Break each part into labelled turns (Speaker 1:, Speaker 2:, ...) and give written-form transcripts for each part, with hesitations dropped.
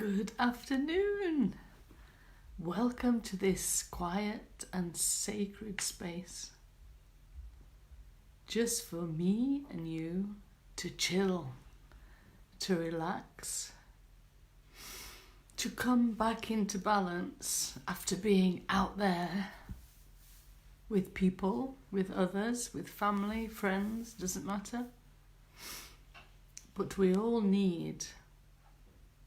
Speaker 1: Good afternoon. Welcome to this quiet and sacred space. Just for me and you to chill, to relax, to come back into balance after being out there with people, with others, with family, friends, doesn't matter. But we all need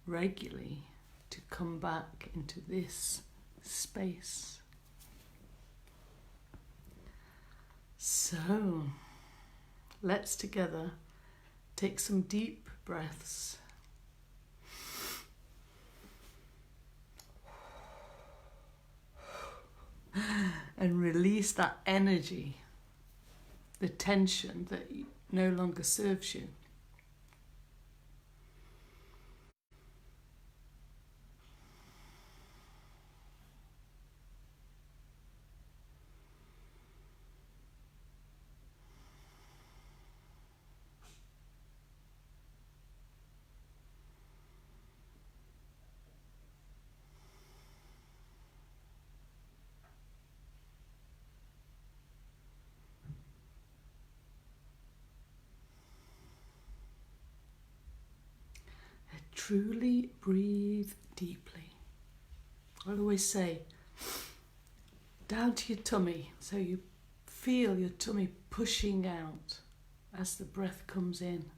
Speaker 1: regularly to come back into this space. So, let's together take some deep breaths. And release that energy, the tension that no longer serves you. Truly breathe deeply. I always say, down to your tummy, so you feel your tummy pushing out as the breath comes in.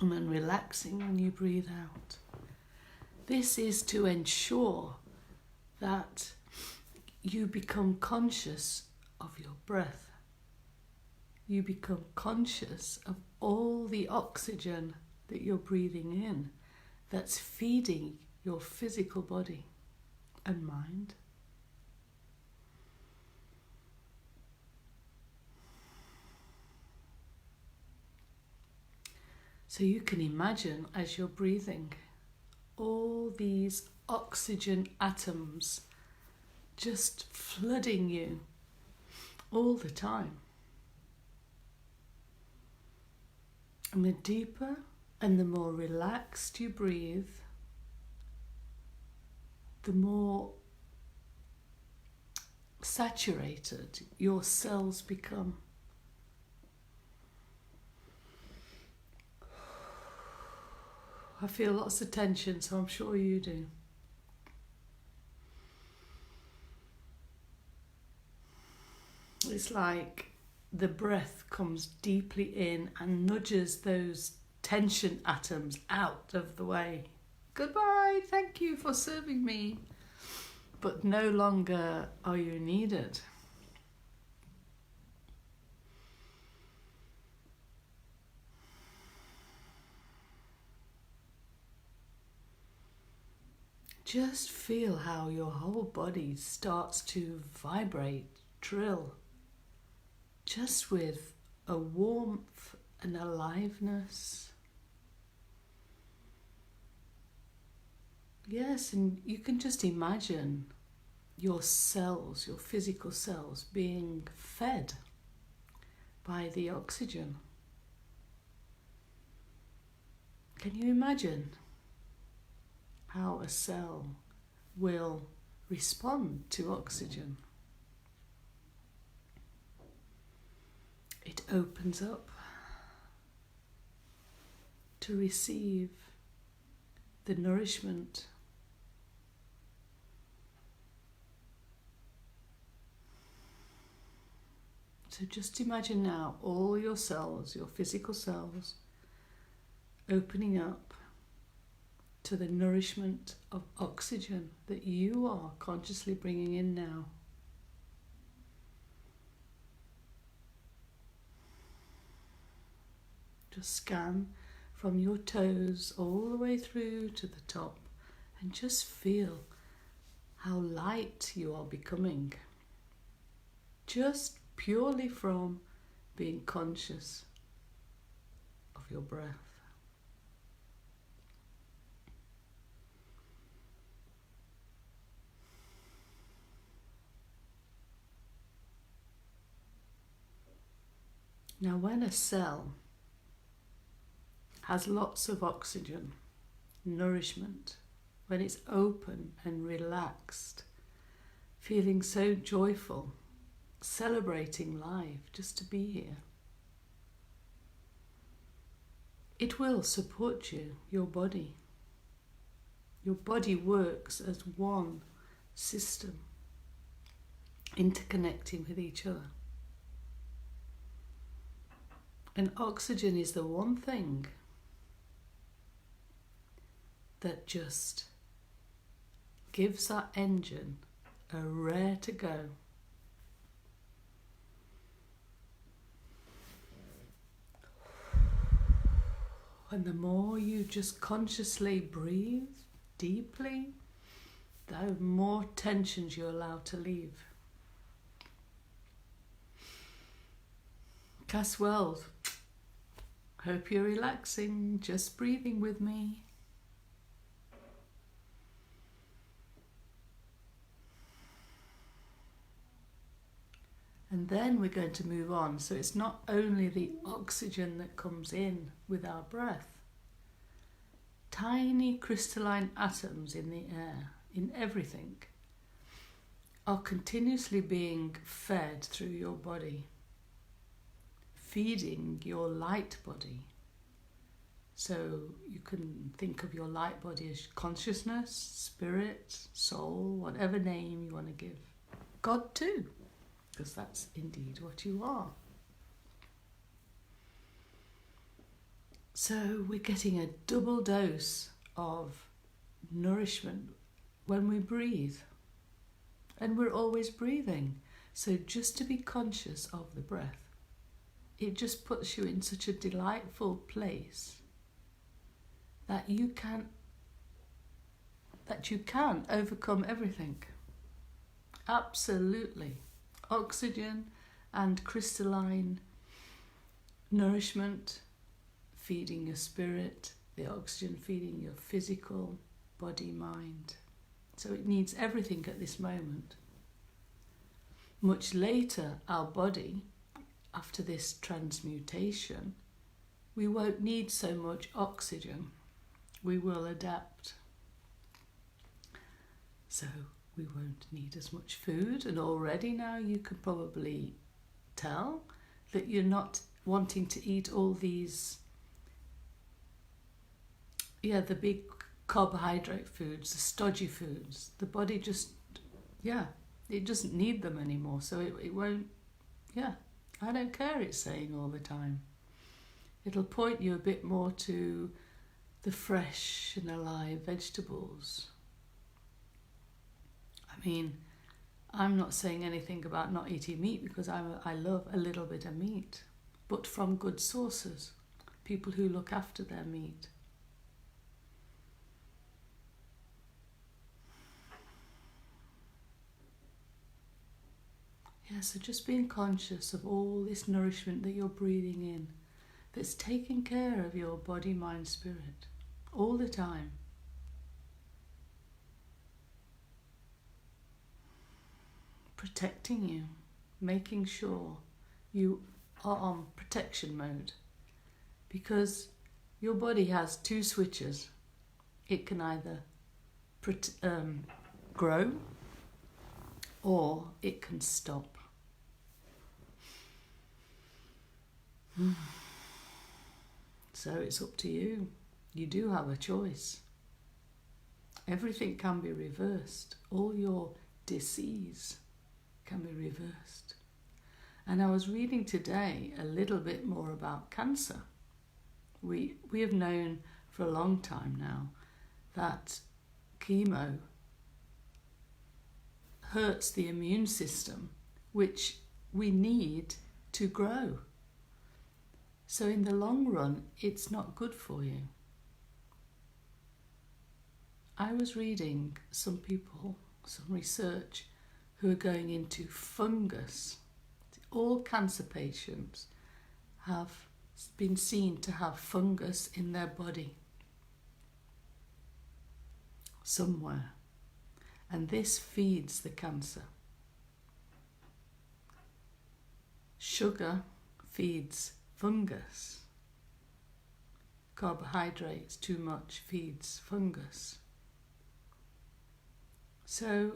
Speaker 1: And then relaxing when you breathe out. This is to ensure that you become conscious of your breath. You become conscious of all the oxygen that you're breathing in that's feeding your physical body and mind. So you can imagine as you're breathing all these oxygen atoms just flooding you all the time. And the deeper and the more relaxed you breathe, the more saturated your cells become. I feel lots of tension, so I'm sure you do. It's like the breath comes deeply in and nudges those tension atoms out of the way. Goodbye, thank you for serving me. But no longer are you needed. Just feel how your whole body starts to vibrate, trill, just with a warmth and aliveness. Yes, and you can just imagine your cells, your physical cells, being fed by the oxygen. Can you imagine how a cell will respond to oxygen? It opens up to receive the nourishment. So just imagine now all your cells, your physical cells, opening up to the nourishment of oxygen that you are consciously bringing in now. Just scan from your toes all the way through to the top and just feel how light you are becoming. Just purely from being conscious of your breath. Now when a cell has lots of oxygen, nourishment, when it's open and relaxed, feeling so joyful, celebrating life just to be here. It will support you, your body. Your body works as one system, interconnecting with each other. And oxygen is the one thing that just gives that engine a rare to go. And the more you just consciously breathe deeply, the more tensions you're allowed to leave. Caswell, hope you're relaxing, just breathing with me. And then we're going to move on. So it's not only the oxygen that comes in with our breath. Tiny crystalline atoms in the air, in everything, are continuously being fed through your body, feeding your light body. So you can think of your light body as consciousness, spirit, soul, whatever name you want to give. God too, because that's indeed what you are. So we're getting a double dose of nourishment when we breathe. And we're always breathing. So just to be conscious of the breath, it just puts you in such a delightful place that you can overcome everything. Absolutely. Oxygen and crystalline nourishment feeding your spirit, the oxygen feeding your physical body, mind. So it needs everything at this moment. Much later, our body, after this transmutation, we won't need so much oxygen. We will adapt. So we won't need as much food, and already now you can probably tell that you're not wanting to eat all these, the big carbohydrate foods, the stodgy foods. The body just, it doesn't need them anymore, so it won't, I don't care, it's saying all the time. It'll point you a bit more to the fresh and alive vegetables. I mean, I'm not saying anything about not eating meat, because I love a little bit of meat, but from good sources, people who look after their meat. So just being conscious of all this nourishment that you're breathing in, that's taking care of your body, mind, spirit, all the time. Protecting you, making sure you are on protection mode, because your body has two switches. It can either grow or it can stop. So it's up to you. You do have a choice. Everything can be reversed. All your disease can be reversed. And I was reading today a little bit more about cancer. We have known for a long time now that chemo hurts the immune system, which we need to grow. So in the long run, it's not good for you. I was reading some research who are going into fungus. All cancer patients have been seen to have fungus in their body somewhere, and this feeds the cancer. Sugar feeds fungus. carbohydrates too much feeds fungus. So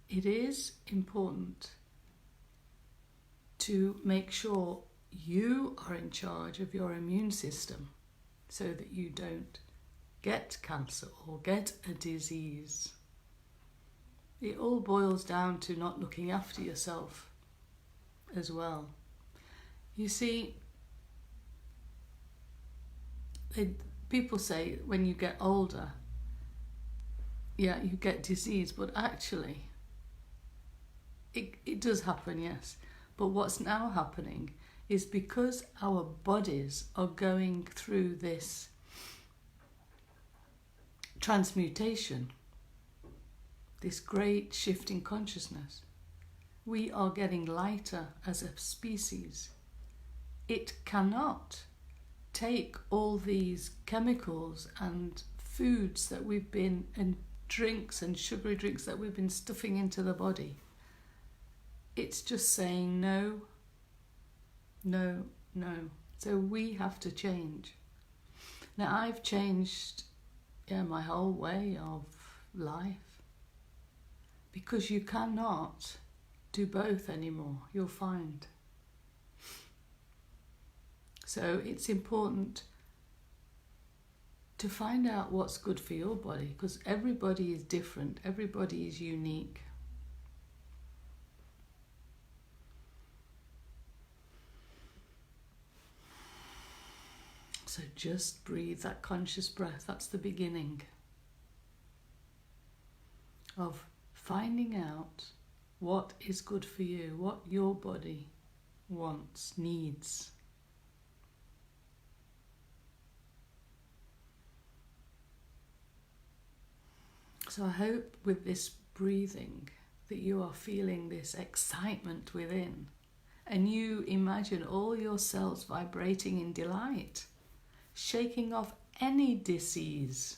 Speaker 1: it is important to make sure you are in charge of your immune system so that you don't get cancer or get a disease. It all boils down to not looking after yourself as well. You see, people say when you get older, yeah, you get disease, but actually it does happen, yes. But what's now happening is because our bodies are going through this transmutation, this great shift in consciousness, we are getting lighter as a species. It cannot take all these chemicals and foods that we've been, and drinks and sugary drinks that we've been stuffing into the body. It's just saying no, no, no. So we have to change. Now I've changed my whole way of life, because you cannot do both anymore, you'll find. So it's important to find out what's good for your body, because everybody is different, everybody is unique. So just breathe that conscious breath. That's the beginning of finding out what is good for you, what your body wants, needs. So I hope with this breathing that you are feeling this excitement within, and you imagine all your cells vibrating in delight, shaking off any disease,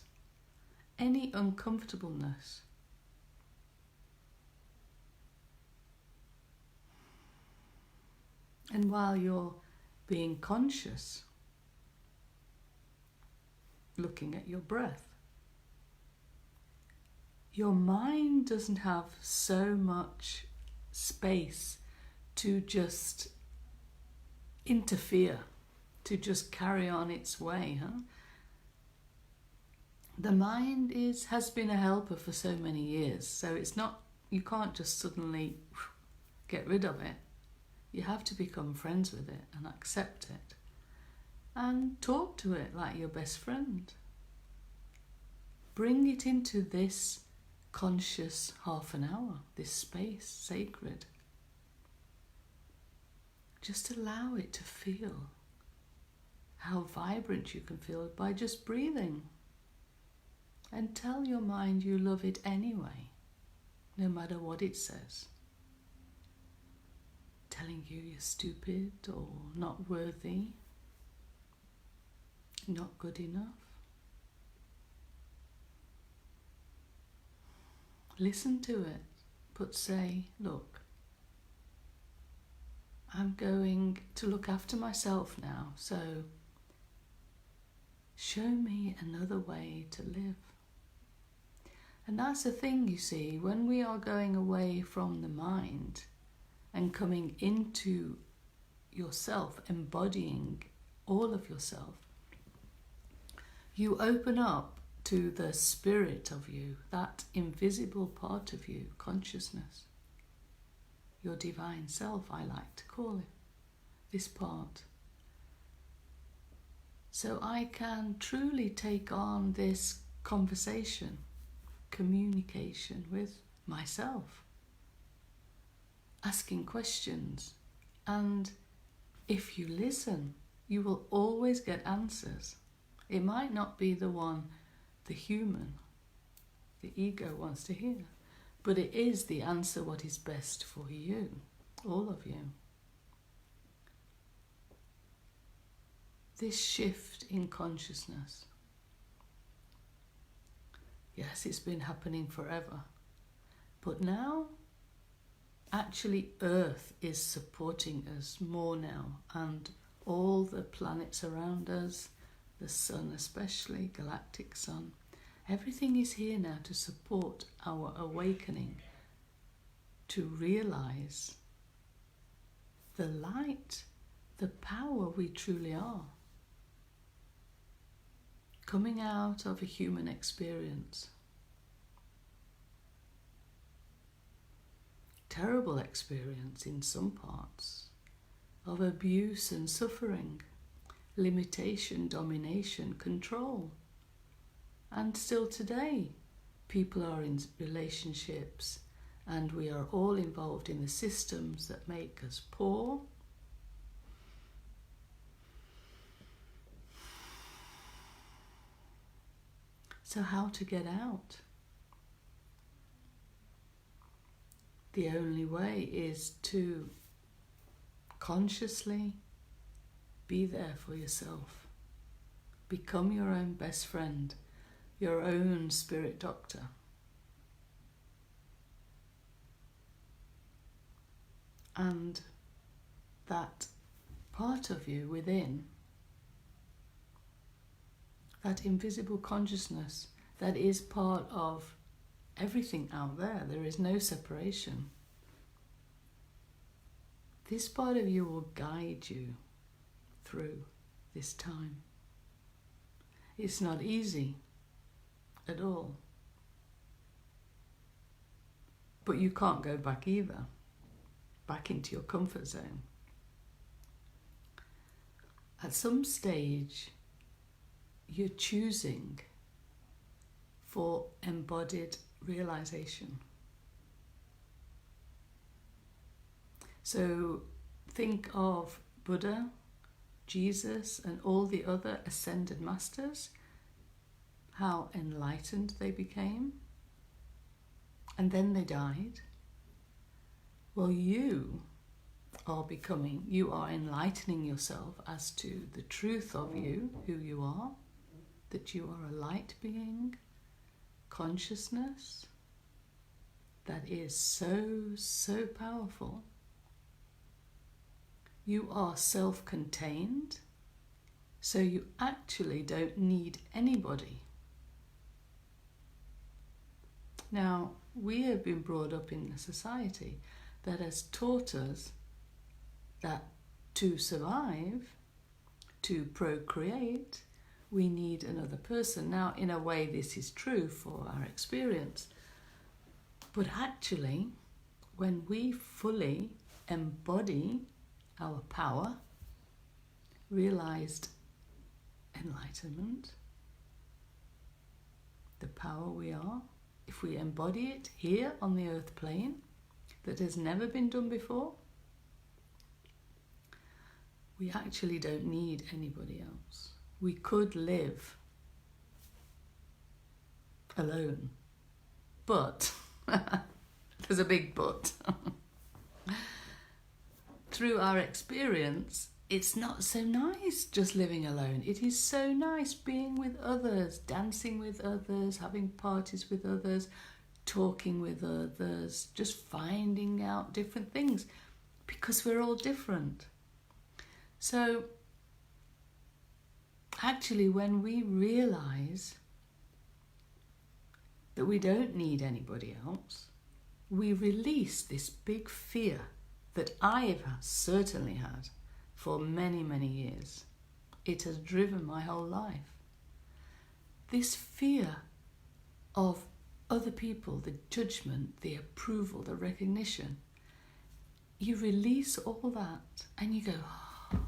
Speaker 1: any uncomfortableness. And while you're being conscious, looking at your breath, your mind doesn't have so much space to just interfere, to just carry on its way. The mind has been a helper for so many years, so it's not, you can't just suddenly get rid of it. You have to become friends with it and accept it and talk to it like your best friend. Bring it into this conscious half an hour, this space, sacred. Just allow it to feel how vibrant you can feel by just breathing. And tell your mind you love it anyway, no matter what it says. Telling you you're stupid or not worthy, not good enough. Listen to it, but say, look, I'm going to look after myself now, so show me another way to live. And that's the thing, you see, when we are going away from the mind and coming into yourself, embodying all of yourself, you open up to the spirit of you, that invisible part of you, consciousness. Your divine self, I like to call it, this part. So I can truly take on this conversation, communication with myself, asking questions. And if you listen, you will always get answers. It might not be the one the human, the ego wants to hear, but it is the answer what is best for you, all of you. This shift in consciousness, yes, it's been happening forever, but now actually Earth is supporting us more now, and all the planets around us, the sun especially, galactic sun. Everything is here now to support our awakening, to realize the light, the power we truly are. Coming out of a human experience. Terrible experience in some parts of abuse and suffering, limitation, domination, control. And still today, people are in relationships and we are all involved in the systems that make us poor. So how to get out? The only way is to consciously be there for yourself. Become your own best friend, your own spirit doctor. And that part of you within, that invisible consciousness that is part of everything out there, there is no separation. This part of you will guide you through this time. It's not easy at all. But you can't go back either, back into your comfort zone. At some stage, you're choosing for embodied realization. So think of Buddha, Jesus, and all the other ascended masters, how enlightened they became, and then they died. Well, you are enlightening yourself as to the truth of you, who you are, that you are a light being, consciousness that is so powerful. You are self-contained, so you actually don't need anybody. Now, we have been brought up in a society that has taught us that to survive, to procreate, we need another person. Now, in a way, this is true for our experience. But actually, when we fully embody our power, realized enlightenment, the power we are, if we embody it here on the earth plane, that has never been done before, we actually don't need anybody else. We could live alone, but there's a big but. Through our experience, it's not so nice just living alone. It is so nice being with others, dancing with others, having parties with others, talking with others, just finding out different things, because we're all different. So actually, when we realize that we don't need anybody else, we release this big fear that I've certainly had for many, many years. It has driven my whole life. This fear of other people, the judgment, the approval, the recognition. You release all that and you go,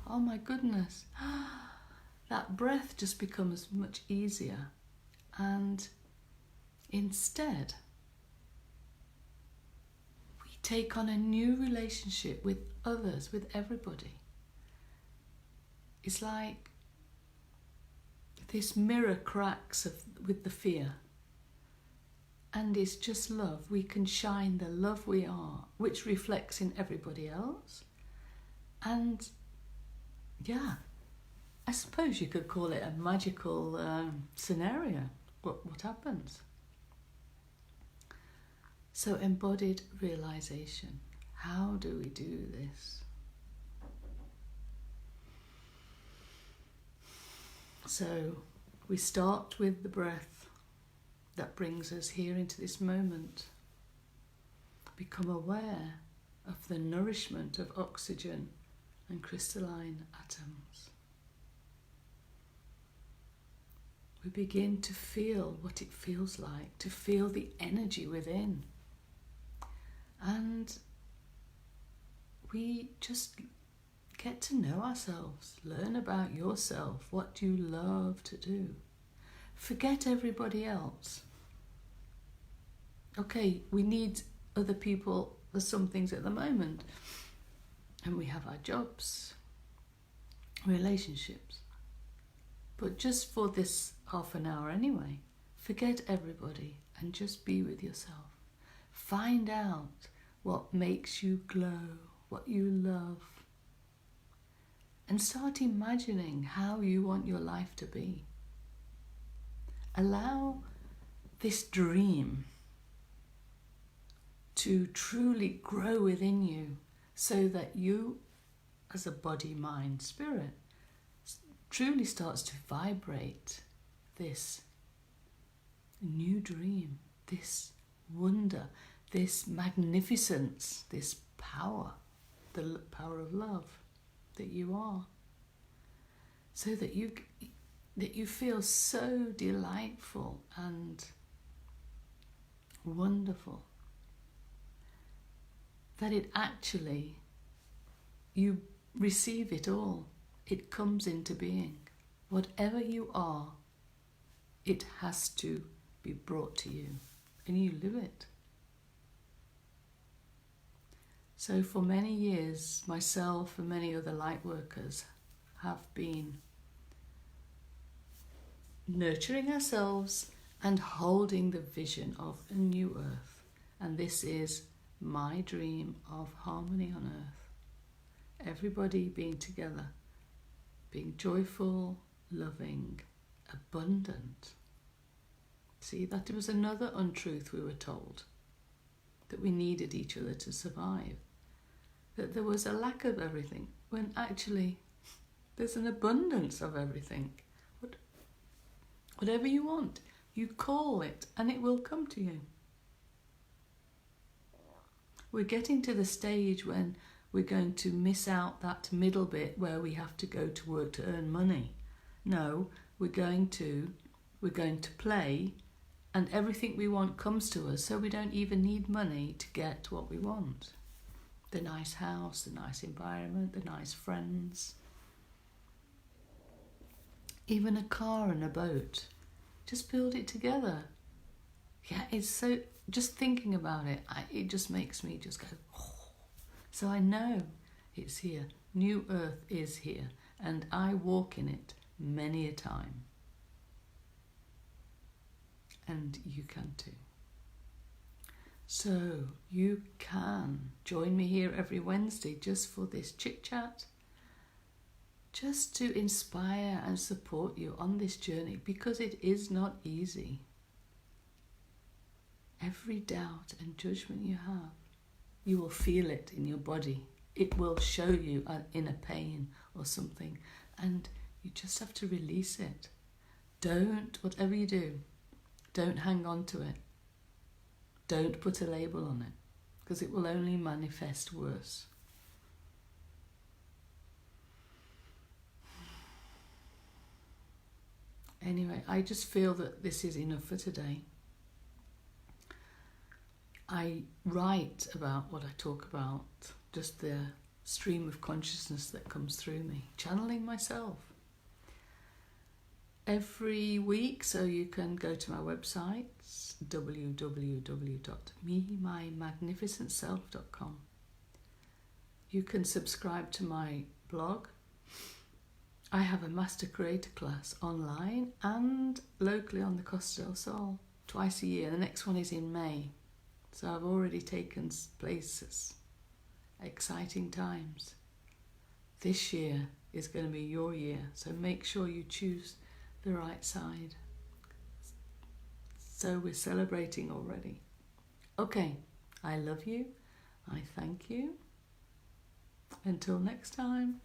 Speaker 1: oh my goodness, that breath just becomes much easier. And instead, we take on a new relationship with others, with everybody. It's like this mirror cracks with the fear. And it's just love. We can shine the love we are, which reflects in everybody else. And yeah, I suppose you could call it a magical scenario. What happens? So embodied realization. How do we do this? So we start with the breath that brings us here into this moment. Become aware of the nourishment of oxygen and crystalline atoms. We begin to feel what it feels like, to feel the energy within. And we just get to know ourselves, learn about yourself, what you love to do. Forget everybody else. Okay, we need other people for some things at the moment, and we have our jobs, relationships. But just for this half an hour anyway, forget everybody and just be with yourself. Find out what makes you glow, what you love, and start imagining how you want your life to be. Allow this dream to truly grow within you so that you, as a body, mind, spirit, truly starts to vibrate this new dream, this wonder, this magnificence, this power, the power of love that you are, so that you feel so delightful and wonderful that it actually, you receive it all. It comes into being. Whatever you are, it has to be brought to you, and you live it. So for many years, myself and many other light workers have been nurturing ourselves and holding the vision of a new earth. And this is my dream of harmony on earth. Everybody being together, being joyful, loving, abundant. See, that was another untruth we were told, that we needed each other to survive, that there was a lack of everything, when actually there's an abundance of everything. Whatever you want, you call it and it will come to you. We're getting to the stage when we're going to miss out that middle bit where we have to go to work to earn money. No, we're going to play, and everything we want comes to us, so we don't even need money to get what we want. The nice house, the nice environment, the nice friends, even a car and a boat. Just build it together. Yeah, it's so, just thinking about it, it just makes me just go, oh. So I know it's here. New earth is here, and I walk in it many a time. And you can too. So you can join me here every Wednesday just for this chit chat, just to inspire and support you on this journey, because it is not easy. Every doubt and judgment you have, you will feel it in your body. It will show you an inner pain or something, and you just have to release it. Don't, whatever you do, don't hang on to it. Don't put a label on it, because it will only manifest worse. Anyway, I just feel that this is enough for today. I write about what I talk about, just the stream of consciousness that comes through me, channeling myself. Every week, so you can go to my website, www.memymagnificentself.com. You can subscribe to my blog. I have a Master Creator class online and locally on the Costa del Sol twice a year. The next one is in May. So I've already taken places. Exciting times. This year is going to be your year, so make sure you choose the right side. So we're celebrating already. Okay, I love you. I thank you. Until next time.